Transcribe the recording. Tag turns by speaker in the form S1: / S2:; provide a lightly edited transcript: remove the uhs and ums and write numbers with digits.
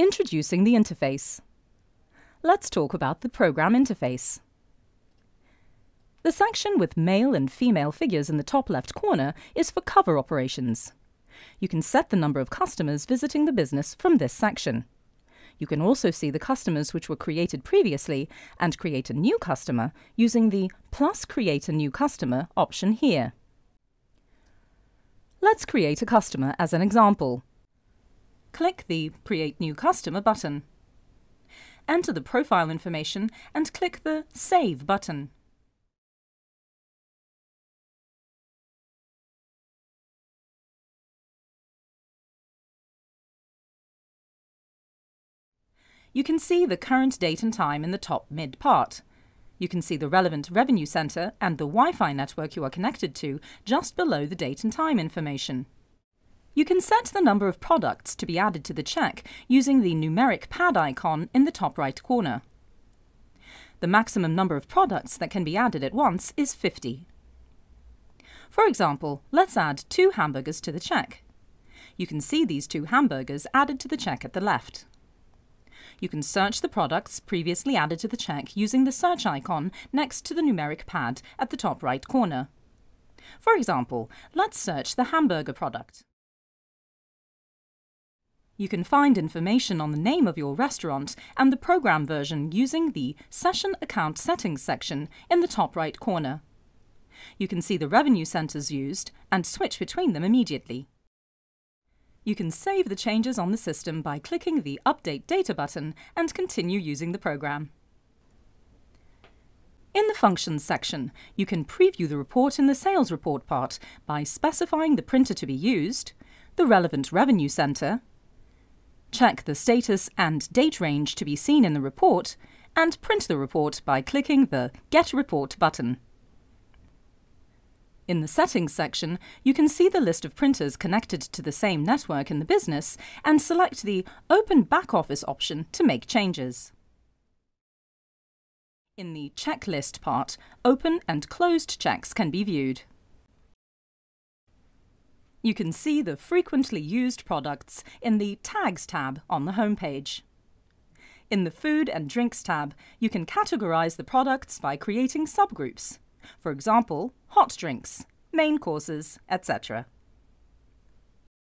S1: Introducing the interface. Let's talk about the program interface. The section with male and female figures in the top left corner is for cover operations. You can set the number of customers visiting the business from this section. You can also see the customers which were created previously and create a new customer using the plus Create a New Customer option here. Let's create a customer as an example. Click the Create New Customer button. Enter the profile information and click the Save button. You can see the current date and time in the top mid part. You can see the relevant revenue center and the Wi-Fi network you are connected to just below the date and time information. You can set the number of products to be added to the check using the numeric pad icon in the top right corner. The maximum number of products that can be added at once is 50. For example, let's add 2 hamburgers to the check. You can see these 2 hamburgers added to the check at the left. You can search the products previously added to the check using the search icon next to the numeric pad at the top right corner. For example, let's search the hamburger product. You can find information on the name of your restaurant and the program version using the Session Account Settings section in the top right corner. You can see the revenue centers used and switch between them immediately. You can save the changes on the system by clicking the Update Data button and continue using the program. In the Functions section, you can preview the report in the Sales Report part by specifying the printer to be used, the relevant revenue center, check the status and date range to be seen in the report, and print the report by clicking the Get Report button. In the Settings section, you can see the list of printers connected to the same network in the business and select the Open Back Office option to make changes. In the Checklist part, open and closed checks can be viewed. You can see the frequently used products in the Tags tab on the home page. In the Food and Drinks tab, you can categorize the products by creating subgroups. For example, hot drinks, main courses, etc.